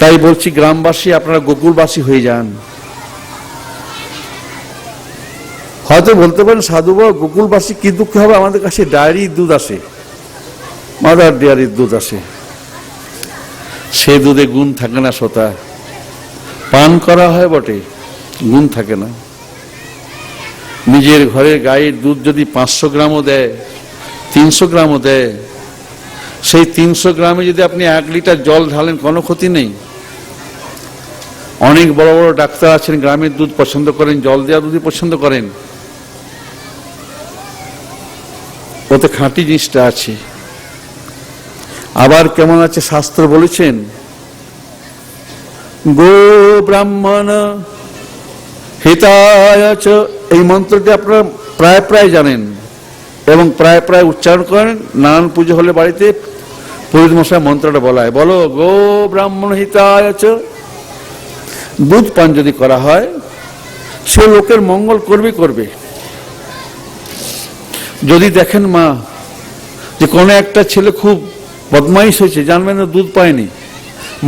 তাই বলছি গ্রামবাসী আপনারা গোকুলবাসী হয়ে যান। হয়তো বলতে পারেন সাধু বাবা গোকুলবাসী কি দুঃখ হবে, আমাদের কাছে ডায়েরির দুধ আসে, মাদার ডেয়ারির দুধ আসে, সে দুধে গুণ থাকে না সোতা, পান করা হয় বটে, গুণ থাকে না। নিজের ঘরের গায়ের দুধ যদি 500 গ্রামও দেয়, 300 গ্রামও দেয়, সেই 300 গ্রামে যদি আপনি 1 লিটার জল ঢালেন কোনো ক্ষতি নেই। অনেক বড় বড় ডাক্তার আছেন গ্রামের দুধ পছন্দ করেন, জল দেওয়া দুধই পছন্দ করেন, ওতে খাঁটি জিনিসটা আছে। আবার কেমন আছে শাস্ত্র বলেছেন, গো ব্রাহ্মণ হিতায় চ, এই মন্ত্রটি আপনারা প্রায় প্রায় জানেন এবং প্রায় প্রায় উচ্চারণ করেন। নানান পুজো হলে বাড়িতে পুরোহিত মশাই মন্ত্রটা বলায়, বলো গো ব্রাহ্মণ হিতায় চ। দুধ পান যদি করা হয় সে লোকের মঙ্গল করবে করবে। যদি দেখেন মা যে কোনো একটা ছেলে খুব বদমাইশ হয়েছে, জানবেন না দুধ পায়নি,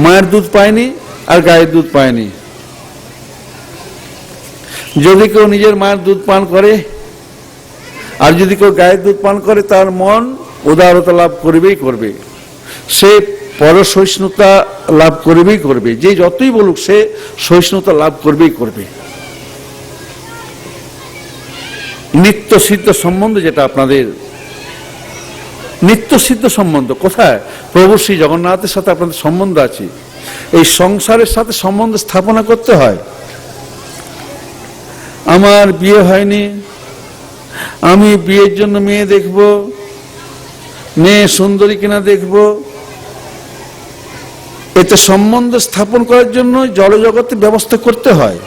মায়ের দুধ পায়নি আর গায়ের দুধ পায়নি। যদি কেউ নিজের মায়ের দুধ পান করে আর যদি কেউ গায়ের দুধ পান করে, তার মন উদারতা লাভ করবেই করবে, সে পরসহিষ্ণুতা লাভ করবেই করবে। যে যতই বলুক সে সহিষ্ণুতা লাভ করবেই করবে। নিত্য সিদ্ধ সম্বন্ধ, যেটা আপনাদের নিত্য সিদ্ধ সম্বন্ধ, কোথায়? প্রভু শ্রী জগন্নাথের সাথে আপনাদের সম্বন্ধ আছে। এই সংসারের সাথে সম্বন্ধ স্থাপনা করতে হয়। আমার বিয়ে হয়নি, আমি বিয়ের জন্য মেয়ে দেখব, মেয়ে সুন্দরী কিনা দেখব, এতে সম্বন্ধ স্থাপন করার জন্য জড়জগতে ব্যবস্থা করতে হয়।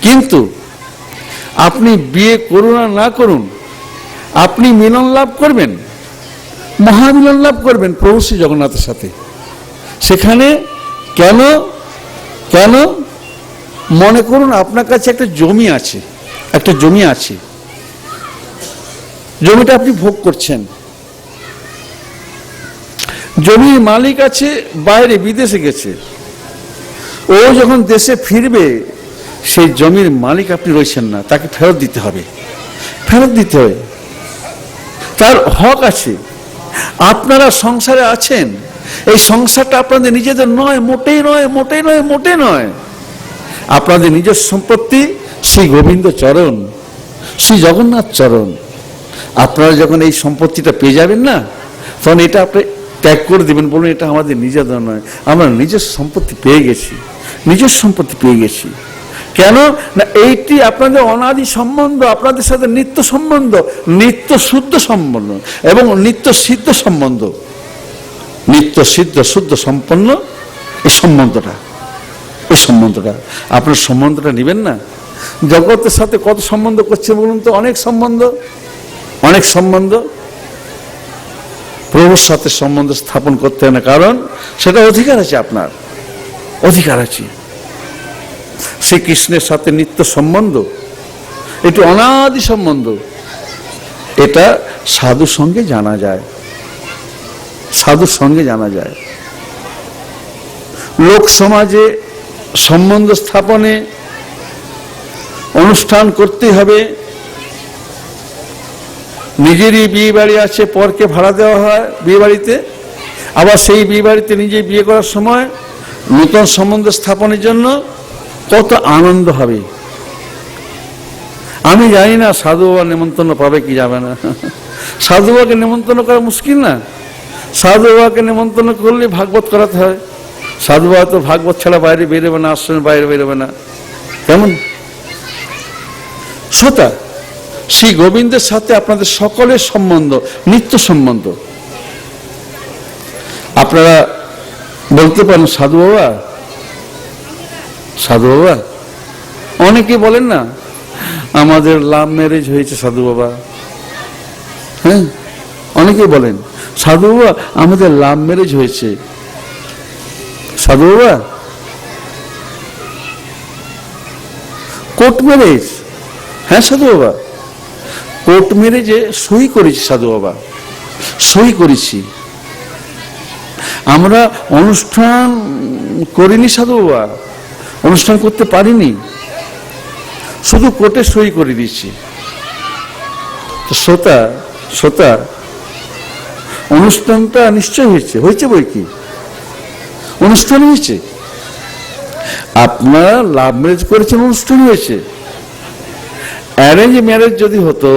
কিন্তু আপনি বিয়ে করুন আর না করুন, আপনি মিলন লাভ করবেন, মহামিলন লাভ করবেন প্রভু শ্রী জগন্নাথের সাথে। সেখানে কেন কেন মনে করুন আপনার কাছে একটা জমি আছে, একটা জমি আছে, জমিটা আপনি ভোগ করছেন, জমির মালিক আছে বাইরে বিদেশে গেছে, ও যখন দেশে ফিরবে সেই জমির মালিক আপনি রয়েছেন না, তাকে ফেরত দিতে হবে, ফেরত দিতে হবে, তার হক আছে। আপনারা সংসারে আছেন, এই সংসারটা আপনাদের নিজেদের নয়, মোটেই নয়, মোটেই নয়, মোটে নয়। আপনাদের নিজের সম্পত্তি শ্রী গোবিন্দ চরণ, শ্রী জগন্নাথ চরণ। আপনারা যখন এই সম্পত্তিটা পেয়ে যাবেন না, তখন এটা আপনি ত্যাগ করে দেবেন, বলুন এটা আমাদের নিজেদের নয়, আমরা নিজের সম্পত্তি পেয়ে গেছি, নিজের সম্পত্তি পেয়ে গেছি। কেন না এইটি আপনাদের অনাদি সম্বন্ধ, আপনাদের সাথে নিত্য সম্বন্ধ, নিত্য শুদ্ধ সম্বন্ধ এবং নিত্য সিদ্ধ সম্বন্ধ, নিত্য সিদ্ধ শুদ্ধ সম্পন্ন এই সম্বন্ধটা, এই সম্বন্ধটা আপনার সম্বন্ধটা নেবেন না। জগতের সাথে কত সম্বন্ধ করছে বলুন তো? অনেক সম্বন্ধ, অনেক সম্বন্ধ। প্রভুর সাথে সম্বন্ধ স্থাপন করতে হয় না, কারণ সেটা অধিকার আছে, আপনার অধিকার আছে। শ্রীকৃষ্ণের সাথে নিত্য সম্বন্ধ, এটি অনাদি সম্বন্ধ, এটা সাধুর সঙ্গে জানা যায়, সাধুর সঙ্গে জানা যায়। লোক সমাজে সম্বন্ধ স্থাপনে অনুষ্ঠান করতে হবে। নিজেরই বিয়ে বাড়ি আছে, পরকে ভাড়া দেওয়া হয় বিয়ে বাড়িতে, আবার সেই বিয়ে বাড়িতে নিজে বিয়ে করার সময় নূতন সম্বন্ধ স্থাপনের জন্য কত আনন্দ হবে। আমি জানি না সাধু বাবা নিমন্ত্রণ পাবে কি যাবে না। সাধু বাবাকে নিমন্ত্রণ করা মুশকিল না, সাধু বাবাকে নিমন্ত্রণ করলে ভাগবত করাতে হয়। সাধু বাবা তো ভাগবত ছাড়া বাইরে বেরোবে না, আশ্রমের বাইরে বেরোবে না। কেমন শ্রোতা, শ্রী গোবিন্দের সাথে আপনাদের সকলের সম্বন্ধ নিত্য সম্বন্ধ। আপনারা বলতে পারেন সাধু বাবা, সাধু বাবা, অনেকে বলেন না আমাদের লাভ ম্যারেজ হয়েছে সাধু বাবা। হ্যাঁ, অনেকে বলেন সাধু বাবা আমাদের লাভ ম্যারেজ হয়েছে। সাধু বাবা, কোর্ট ম্যারেজ? হ্যাঁ সাধু বাবা, কোর্ট ম্যারেজে সই করেছি সাধু বাবা, সই করেছি। আমরা অনুষ্ঠান করিনি সাধু বাবা, অনুষ্ঠান করতে পারিনি, শুধু কোর্টে সই করে দিচ্ছি। তো শ্রোতা অনুষ্ঠানটা নিশ্চয় হয়েছে বই কি অনুষ্ঠান হয়েছে। আপনারা লাভ ম্যারেজ করেছেন, অনুষ্ঠান হয়েছে। অ্যারেঞ্জ ম্যারেজ যদি হতো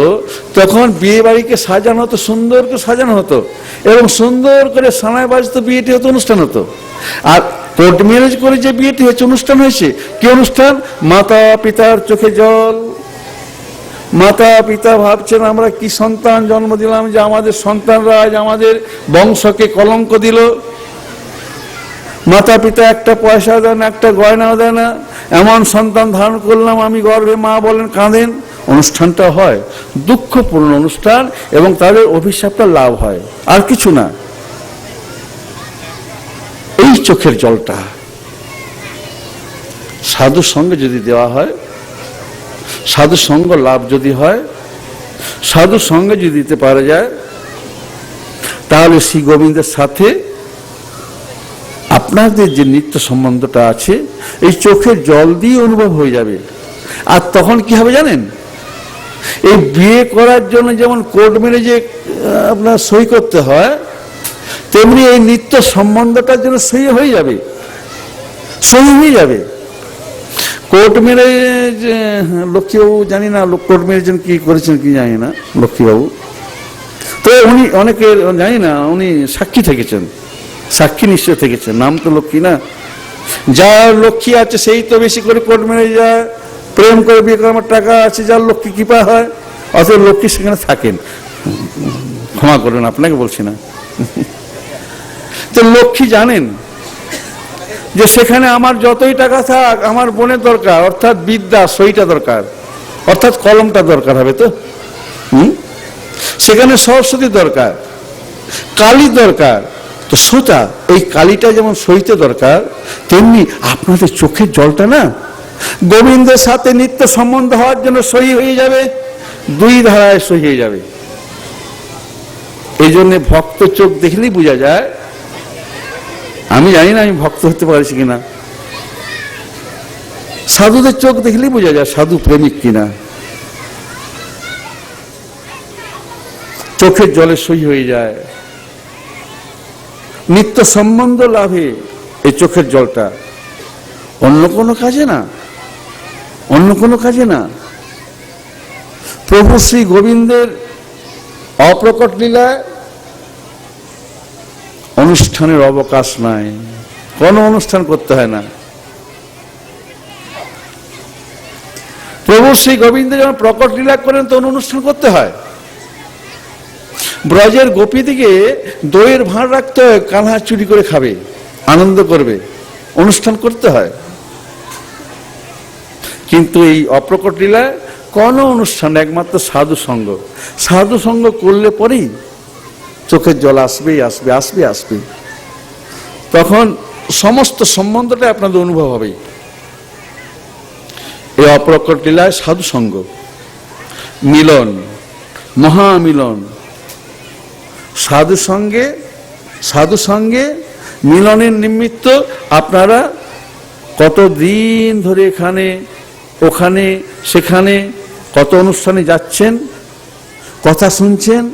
তখন বিয়ে বাড়িকে সাজানো হতো, সুন্দর করে সাজানো হতো এবং সুন্দর করে সানায় বাজতো, বিয়েটি হতো, অনুষ্ঠান হতো। আর কোর্ট ম্যারেজ করে যে বিয়েটি হয়েছে, অনুষ্ঠান হয়েছে। কি অনুষ্ঠান? মাতা পিতার চোখে জল। মাতা পিতা ভাবছেন আমরা কি সন্তান জন্ম দিলাম যে আমাদের সন্তানরা আজ আমাদের বংশকে কলঙ্ক দিল। মাতা পিতা একটা পয়সা দেয় না, একটা গয়নাও দেয় না, এমন সন্তান ধারণ করলাম আমি গর্ভে, মা বলেন, কাঁদেন। অনুষ্ঠানটা হয় দুঃখপূর্ণ অনুষ্ঠান এবং তাদের অভিশাপটা লাভ হয়, আর কিছু না। এই চোখের জলটা সাধুর সঙ্গে যদি দেওয়া হয়, সাধুর সঙ্গ লাভ যদি হয়, সাধুর সঙ্গে যদি দিতে পারা যায়, তাহলে শ্রী গোবিন্দের সাথে আপনাদের যে নিত্য সম্বন্ধটা আছে এই চোখের জল দিয়ে অনুভব হয়ে যাবে। আর তখন কি হবে জানেন? এই বিয়ে করার জন্য যেমন কোর্ট ম্যারেজে আপনার সই করতে হয়, তেমনি এই নিত্য সম্বন্ধটার জন্য সই হয়ে যাবে, সই হয়ে যাবে। কোর্ট ম্যারেজ লক্ষ্মীবাবু, জানি না কোর্ট ম্যারেজ কি করেছেন কি জানি না লক্ষ্মীবাবু, তো উনি অনেকের জানি না, উনি সাক্ষী থেকেছেন, সাক্ষী নিশ্চয় থেকেছেন, নাম তো লক্ষ্মী না। যার লক্ষ্মী আছে সেই তো বেশি করে কোর্ট ম্যারেজ যায়, প্রেম করে বিয়ে করে, আমার টাকা আছে, যার লক্ষ্মী কৃপা হয়, অথচ লক্ষ্মী সেখানে থাকেন। ক্ষমা করবেন, আপনাকে বলছি না। তো লক্ষ্মী জানেন যে সেখানে আমার যতই টাকা থাক, আমার বোনের দরকার, অর্থাৎ বিদ্যা, সইটা দরকার, অর্থাৎ কলমটা দরকার হবে। তো সেখানে সরস্বতী দরকার, কালী দরকার। তো শ্রোতা, এই কালীটা যেমন সইতে দরকার, তেমনি আপনাদের চোখের জলটা না গোবিন্দের সাথে নিত্য সম্বন্ধ হওয়ার জন্য সই হয়ে যাবে, দুই ধারায় সই হয়ে যাবে। এই জন্য ভক্ত চোখ দেখলেই বোঝা যায়। আমি জানি না আমি ভক্ত হতে পারছি কিনা, সাধুদের চোখ দেখলেই বোঝা যায় সাধু প্রেমিক কিনা। চোখের জলে সই হয়ে যায়, নিত্য সম্বন্ধ লাভে এই চোখের জলটা, অন্য কোনো কাজে না, অন্য কোনো কাজে না। প্রভু শ্রী গোবিন্দের অপ্রকট লীলায় অনুষ্ঠানের অবকাশ নাই, কোনো অনুষ্ঠান করতে হয় না। প্রভু শ্রী গোবিন্দ যখন প্রকট লীলা করেন তখন অনুষ্ঠান করতে হয়। ব্রজের গোপীদিকে দইয়ের ভাঁড় রাখতে হয়, কানহা চুরি করে খাবে, আনন্দ করবে, অনুষ্ঠান করতে হয়। কিন্তু এই অপ্রকট লীলায় কোনো অনুষ্ঠান, একমাত্র সাধু সঙ্গ। সাধু সঙ্গ করলে পরেই চোখের জল আসবেই আসবে, আসবে আসবে। তখন সমস্ত সম্বন্ধটা আপনাদের অনুভব হবে। এই অপ্রকট লীলায় সাধু সঙ্গ, মিলন, মহামিলন। সাধু সঙ্গে মিলনের নিমিত্ত আপনারা কতদিন ধরে এখানে ওখানে সেখানে কত অনুষ্ঠানে যাচ্ছেন, কথা শুনছেন।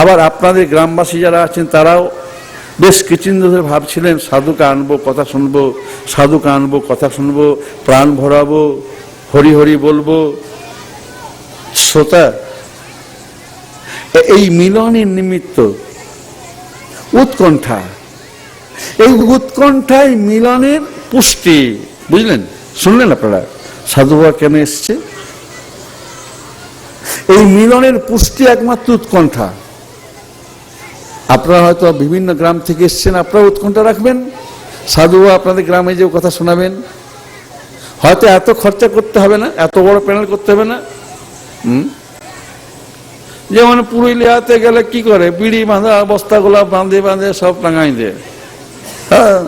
আবার আপনাদের গ্রামবাসী যারা আছেন তারাও বেশ কিছুদিন ধরে ভাবছিলেন সাধুকে আনবো, কথা শুনবো, সাধুকে আনবো, কথা শুনবো, প্রাণ ভরাবো, হরি হরি বলবো। শ্রোতা, এই মিলনের নিমিত্ত উৎকণ্ঠা, এই উৎকণ্ঠায় মিলনের পুষ্টি, বুঝলেন? শুনলেন আপনারা সাধু বাবা কেন এসছে? এই মিলনের পুষ্টি একমাত্র উৎকণ্ঠা। আপনারা হয়তো বিভিন্ন গ্রাম থেকে এসছেন, আপনারা উৎকণ্ঠা রাখবেন, সাধু বাবা আপনাদের গ্রামে যে কথা শোনাবেন। হয়তো এত খরচা করতে হবে না, এত বড় প্যানেল করতে হবে না। যেমন পুরুলিয়াতে গেলে কি করে, বিড়ি বাঁধা বস্তাগুলা বাঁধে বাঁধে সব টাঙাই দেয়। হ্যাঁ,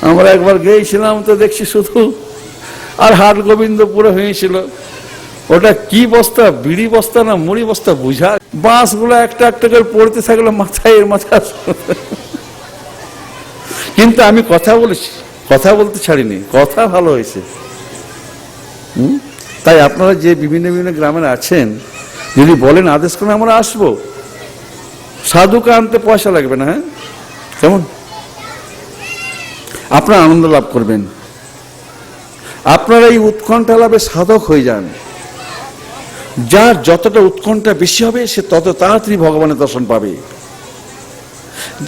আমরা একবার গিয়েছিলাম তো দেখছি শুধু, আর হাট গোবিন্দপুরে হয়েছিল। ওটা কি বস্তা, বিড়ি বস্তা না মুড়ি বস্তা বুঝা, বাঁশগুলো একটা একটা করে পড়তে থাকলো মাথায়, এর মাথা। কিন্তু আমি কথা বলেছি, কথা বলতে ছাড়িনি, কথা ভালো হয়েছে। তাই আপনারা যে বিভিন্ন বিভিন্ন গ্রামে আছেন, যদি বলেন আদেশ করেন, আমরা আসবো। সাধুকে আনতে পয়সা লাগবে না। হ্যাঁ, কেমন? আপনারা আনন্দ লাভ করবেন। আপনারা এই উৎকণ্ঠা লাভে সাধক হয়ে যান। যার যতটা উৎকণ্ঠা বেশি হবে, সে তত তাড়াতাড়ি ভগবানের দর্শন পাবে।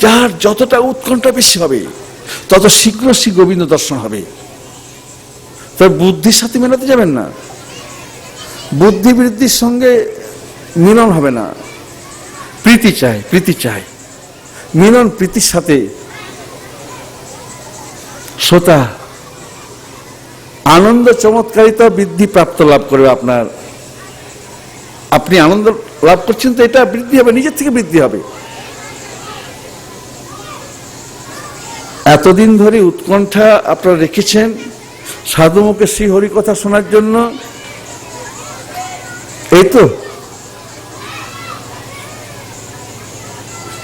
যার যতটা উৎকণ্ঠা বেশি হবে, তত শীঘ্র শ্রী গোবিন্দ দর্শন হবে। তবে বুদ্ধির সাথে মেলাতে যাবেন না। বুদ্ধি বৃদ্ধির সঙ্গে মিলন হবে না। প্রীতি চাই, প্রীতি চাই। মিলন প্রীতির সাথে শ্রোতা আনন্দ চমৎকারিতা বৃদ্ধি প্রাপ্ত লাভ করবে। আপনি আনন্দ লাভ করছেন, তো এটা বৃদ্ধি হবে, নিজের থেকে বৃদ্ধি হবে। এতদিন ধরে উৎকণ্ঠা আপনারা রেখেছেন সাধুমুখে শ্রী হরি কথা শোনার জন্য। এই তো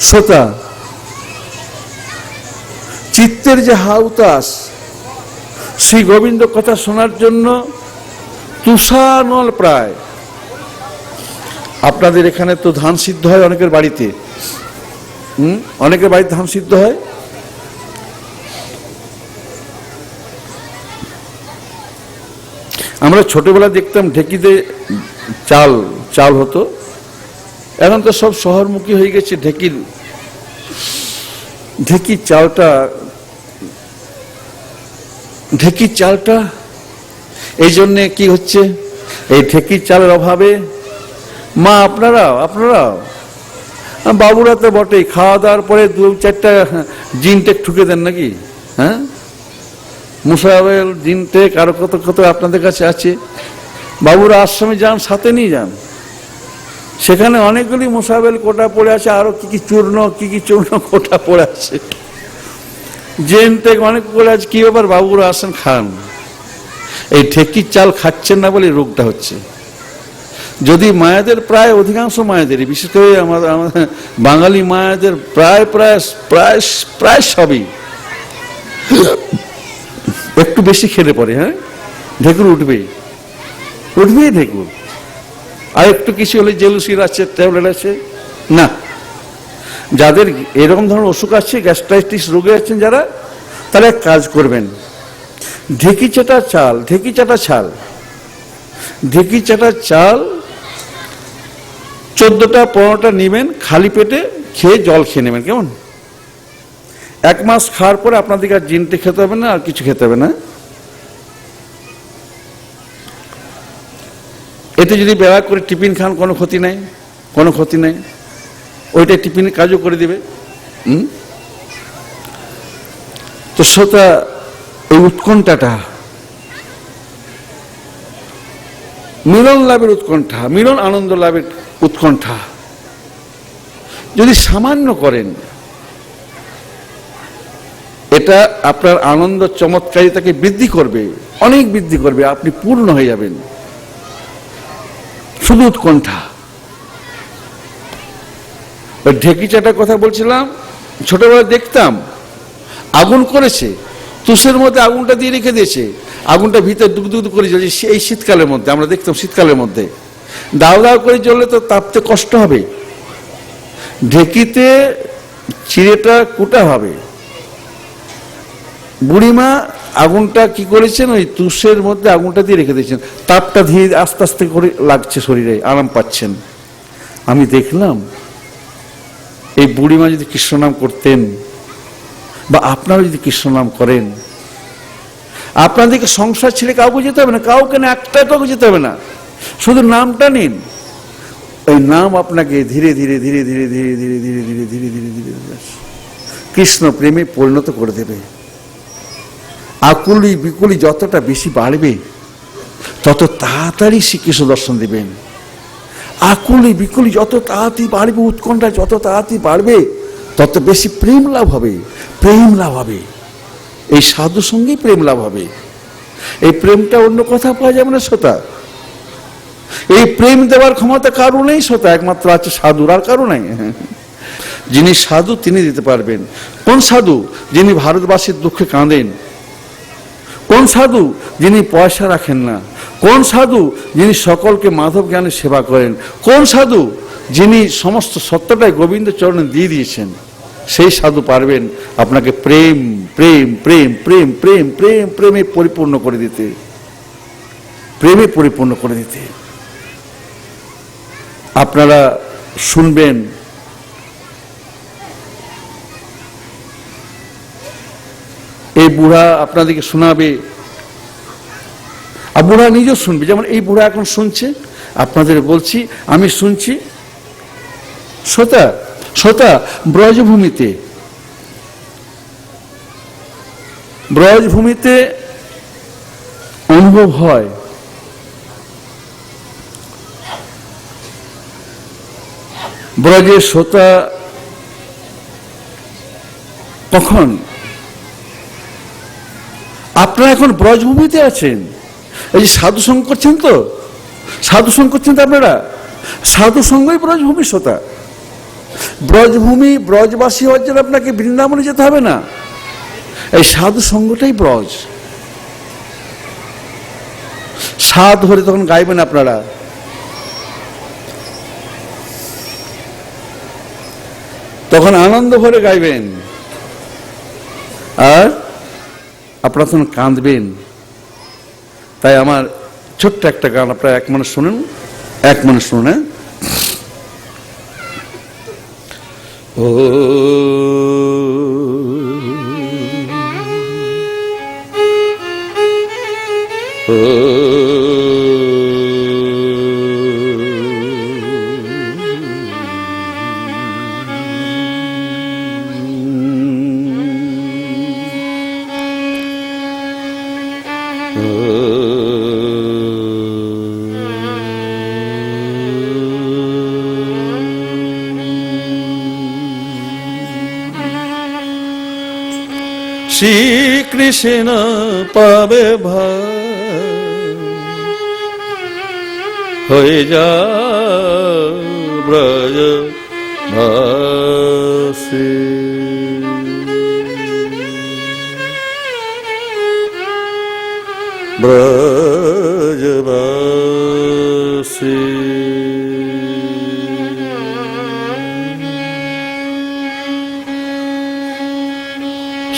শ্রোতা, চিত্তের যে হাউতাস শ্রী গোবিন্দ কথা শোনার জন্য তুষানল প্রায়। আপনাদের এখানে তো ধান সিদ্ধ হয় অনেকের বাড়িতে, অনেকের বাড়িতে ধান সিদ্ধ হয়। আমরা ছোটবেলা দেখতাম ঢেকিতে চাল হতো। এখন তো সব শহরমুখী হয়ে গেছে। ঢেকির চালটা এই জন্যে কি হচ্ছে, এই ঢেকির চালের অভাবে মা আপনারাও বাবুরা তো বটেই, খাওয়া দাওয়ার পরে 2-4টা জিনটেক ঠুকে দেন নাকি? হ্যাঁ, মুসাবেল জিনটেক আরো কত কত আপনাদের কাছে আছে। বাবুরা আশ্রমে যান, সাথে নিয়ে যান। সেখানে অনেকগুলি মুসাবেল কোটা পড়ে আছে, আরো কি কি চূর্ণ কোটা পড়ে আছে, জিনটেক অনেক পড়ে আছে। কি ব্যাপার? বাবুরা আসেন, খান। এই ঢেকির চাল খাচ্ছেন না বলে রোগটা হচ্ছে। যদি মায়েদের, প্রায় অধিকাংশ মায়েদেরই, বিশেষ করে আমাদের বাঙালি মায়েদের প্রায় প্রায় প্রায় প্রায় সবই একটু বেশি খেলে পরে, হ্যাঁ, ঢেকুর উঠবেই ঢেকুর। আর একটু কিছু হলে জেলুসির আছে, ট্যাবলেট আছে না। যাদের এরকম ধরনের অসুখ আছে, গ্যাস্ট্রাইটিস রোগে আছেন যারা, তারা এক কাজ করবেন, ঢেকি চাটা চাল 14টা 15টা নিবেন, খালি পেটে খেয়ে জল খেয়ে নেবেন। কেমন? 1 মাস খাওয়ার পরে আপনাদেরকে আর জিনটে খেতে হবে না, আর কিছু খেতে হবে না। এতে যদি বেলা করে টিফিন খান, কোনো ক্ষতি নাই। ওইটা টিফিনের কাজও করে দিবে। তো শ্রোতা, এই উৎকণ্ঠাটা, মিলন লাভের উৎকণ্ঠা, মিলন আনন্দ লাভের উৎকণ্ঠা যদি সামান্য করেন, এটা আপনার আনন্দ চমৎকারিতাকে বৃদ্ধি করবে, অনেক বৃদ্ধি করবে। আপনি পূর্ণ হয়ে যাবেন। শুধু উৎকণ্ঠা। ওই ঢেকি চাটার কথা বলছিলাম, ছোটবেলা দেখতাম আগুন করেছে, তুষের মধ্যে আগুনটা দিয়ে রেখে দিয়েছে, আগুনটা ভিতরে দুগ করে জ্বলছে। এই শীতকালের মধ্যে আমরা দেখতাম, শীতকালের মধ্যে দাও করে জ্বললে তো তাপতে কষ্ট হবে। ঢেকিতে চিড়েটা কুটা হবে। বুড়িমা আগুনটা কি করেছেন, ওই তুষের মধ্যে আগুনটা দিয়ে রেখে দিয়েছেন, তাপটা ধীরে আস্তে আস্তে করে লাগছে, শরীরে আরাম পাচ্ছেন। আমি দেখলাম এই বুড়িমা যদি কৃষ্ণ নাম করতেন, বা আপনারা যদি কৃষ্ণ নাম করেন, আপনাদেরকে সংসার ছেড়ে কাউকে যেতে হবে না, কাউকে যেতে হবে না, শুধু নামটা নিন। ওই নাম আপনাকে ধীরে ধীরে ধীরে ধীরে ধীরে ধীরে ধীরে ধীরে ধীরে ধীরে ধীরে ধীরে কৃষ্ণ প্রেমে পরিণত করে দেবে। আকুলি বিকুলি যতটা বেশি বাড়বে, তত তাড়াতাড়ি শ্রীকৃষ্ণ দর্শন দেবেন। আকুলি বিকুলি যত তাড়াতাড়ি বাড়বে, উৎকণ্ঠা যত তাড়াতাড়ি বাড়বে, তত বেশি প্রেম লাভ হবে। এই সাধু সঙ্গেই প্রেম লাভ হবে। এই প্রেমটা অন্য কথা পাওয়া যাবে না শ্রোতা। এই প্রেম দেওয়ার ক্ষমতা কারো নেই শ্রোতা, একমাত্র আছে সাধুর, আর কারো নাই। যিনি সাধু তিনি দিতে পারবেন। কোন সাধু? যিনি ভারতবাসীর দুঃখে কাঁদেন। কোন সাধু? যিনি পয়সা রাখেন না। কোন সাধু? যিনি সকলকে মাধব জ্ঞানে সেবা করেন। কোন সাধু? যিনি সমস্ত সত্যটাই গোবিন্দ চরণে দিয়ে দিয়েছেন। সেই সাধু পারবেন আপনাকে প্রেম প্রেম প্রেম প্রেম প্রেম প্রেম প্রেমে পরিপূর্ণ করে দিতে, প্রেমে পরিপূর্ণ করে দিতে। আপনারা শুনবেন, এই বুড়া আপনাদেরকে শোনাবে, আর বুড়া নিজেও শুনবে। যেমন এই বুড়া এখন শুনছে, আপনাদের বলছি, আমি শুনছি। শ্রোতা শ্রোতা ব্রজভূমিতে, ব্রজভূমিতে অনুভব হয় ব্রজের শ্রোতা কখন? আপনারা এখন ব্রজভূমিতে আছেন, এই যে সাধু সঙ্গ করছেন, তো সাধু সঙ্গ করছেন তো আপনারা, সাধু সঙ্গই ব্রজভূমি শ্রোতা। ব্রজভূমি ব্রজবাসী হওয়ার জন্য আপনাকে বৃন্দাবনে যেতে হবে না, এই সাধু সঙ্গটাই ব্রজ। সাধ ধরে তখন গাইবেন আপনারা, তখন আনন্দ ভরে গাইবেন, আর আপনারা তখন কাঁদবেন। তাই আমার ছোট্ট একটা গান আপনারা এক মনে শুনুন, এক মনে শুনুন। ও শ্রীকৃষ্ণ পাবে ভাই হয়ে যা ব্রজ ভাসি, ব্রজবাসী।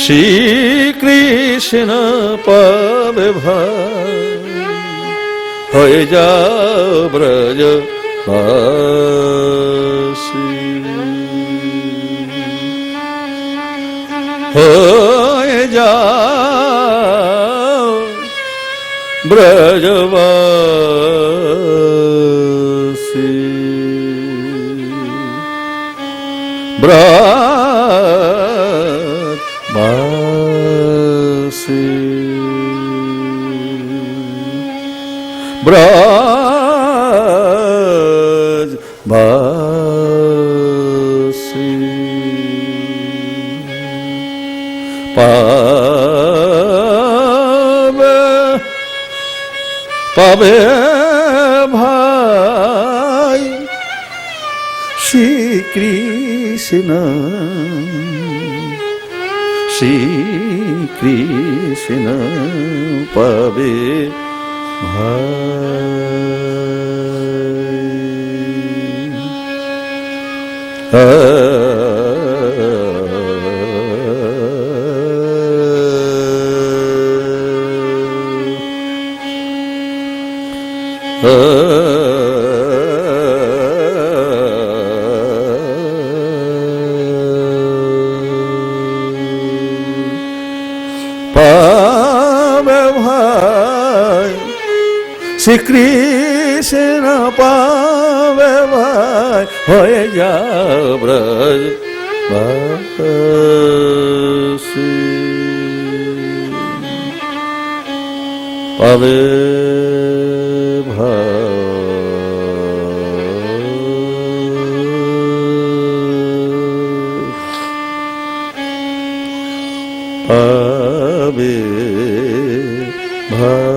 শ্রীকৃষ্ণ পাবে ভাই হয়ে যা ব্রজবাসী, হয়ে যা ব্রজবাসী, ব্রজবাসী, ব্রজবাসী। পাবে পাবে ভাই শ্রীকৃষ্ণ, শ্রীকৃষ্ণ পাবে পাবে ভাই শ্রীকৃষ্ণ পাবে ভাই হয়ে যা ব্রজবাসী, পাবে ভাই পাবে ভাই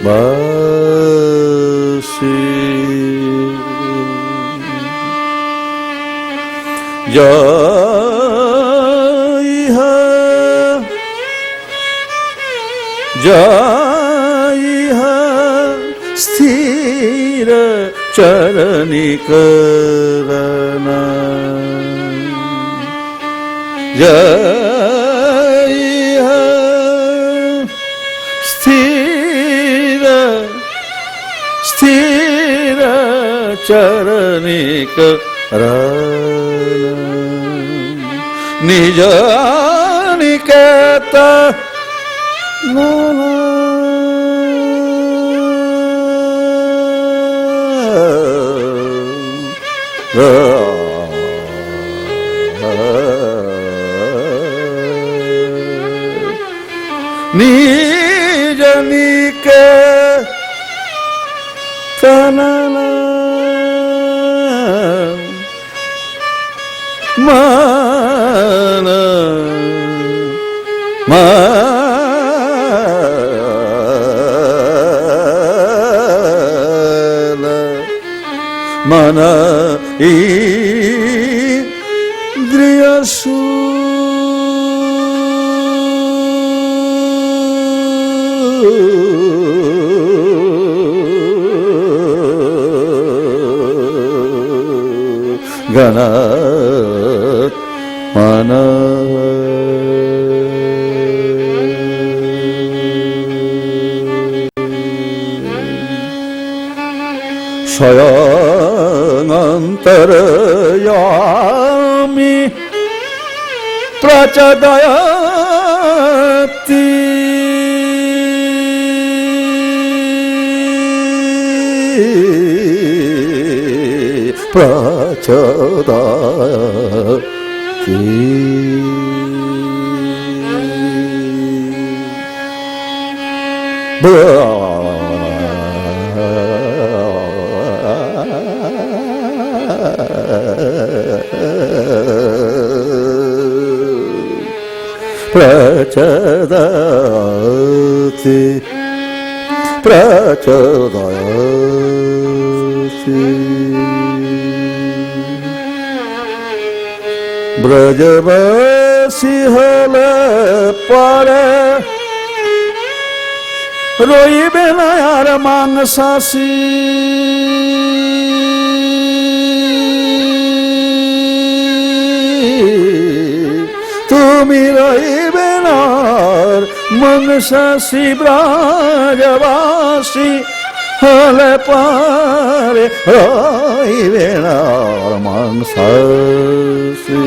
বাসি জয় হা জয় হা স্থির চরণিকরণা জয় হা স্থির স্থির চরণিকরণা নিজ নিকেত নিজ নিকেত মান मन इंद्रियसु गणात् मन स्वयंअन्तर्यामी प्रचोदयति प्रचोदयति प्रचोदयति ब्रजवासी हले परे রইবে না আর মাংসাসী তুমি রইবে না আর মাংসাসী ব্রজবাসী হলে পারে রইবে না আর মাংসাসী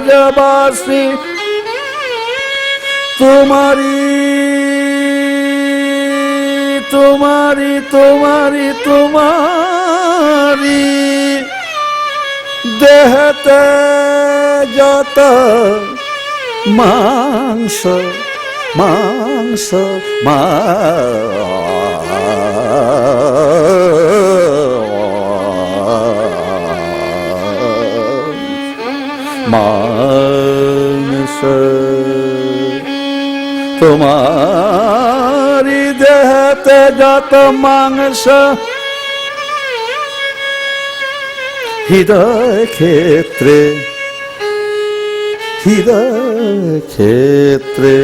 ব্রজবাসী তোমারি তোমারি তোমারি তোমারি দেহতে যত মাংস মাংস মাংস তোমারি দেহতে যত মাংস হৃদয় ক্ষেত্রে হৃদয় ক্ষেত্রে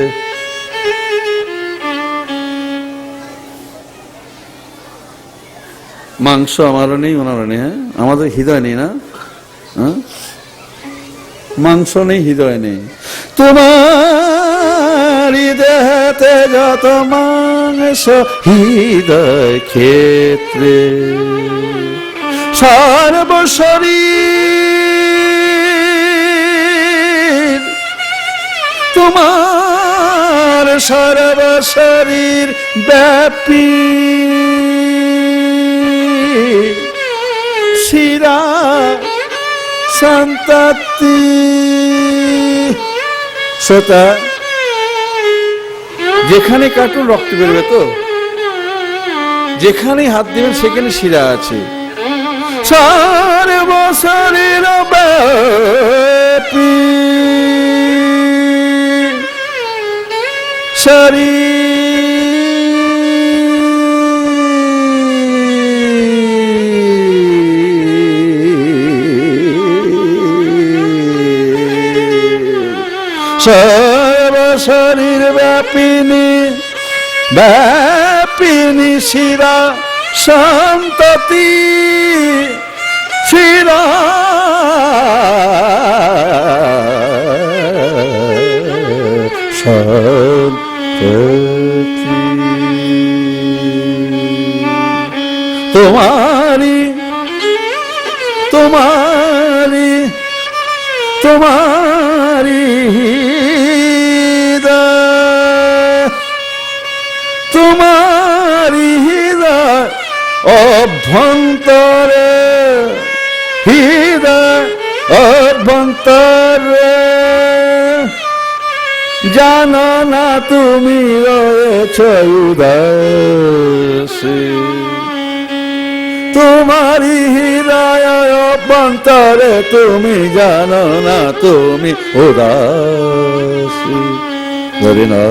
মাংস আমারও নেই ওনারও নেই। হ্যাঁ, আমাদের হৃদয় নেই না, মাংস নেই হৃদয় নেই। তোমার দেহতে যত মাংস হৃদয় ক্ষেত্রে সর্বশরীর তোমার সর্বশরীর ব্যাপী শিরা সন্ততি। শ্রোতা, যেখানে কাটুন রক্ত বেরোবে, তো যেখানে হাত দিবেন সেখানে শিরা আছে। সর্বশরীর ব্যাপী সর্বশরীর ব্যাপিনী ব্যাপিনী শিরা সন্ততি শিরা সন্ততি। তোমারি তোমারি তোমারি তোমারি হৃদয় অভ্যন্তরে হৃদয় অভ্যন্তরে জানো না তুমি রয়েছ উদাসী। তোমারি হৃদয় অভ্যন্তরে তুমি জানো না তুমি উদাসী। ধরে না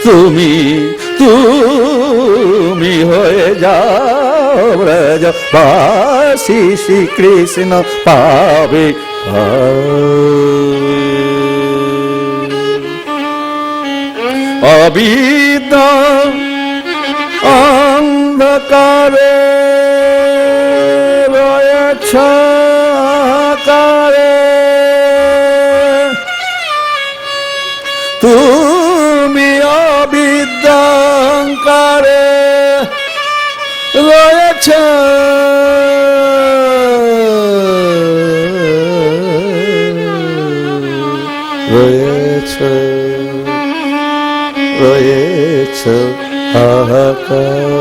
তুমি তুমি হয়ে যাও ব্রজবাসী, শ্রীকৃষ্ণ পাবে অবিদ্যা অন্ধকারে রয়েছ কারে। তুমি অবিদ্যাঙ্কারে রয়েছ রয়েছ রয়েছ হাহাকার।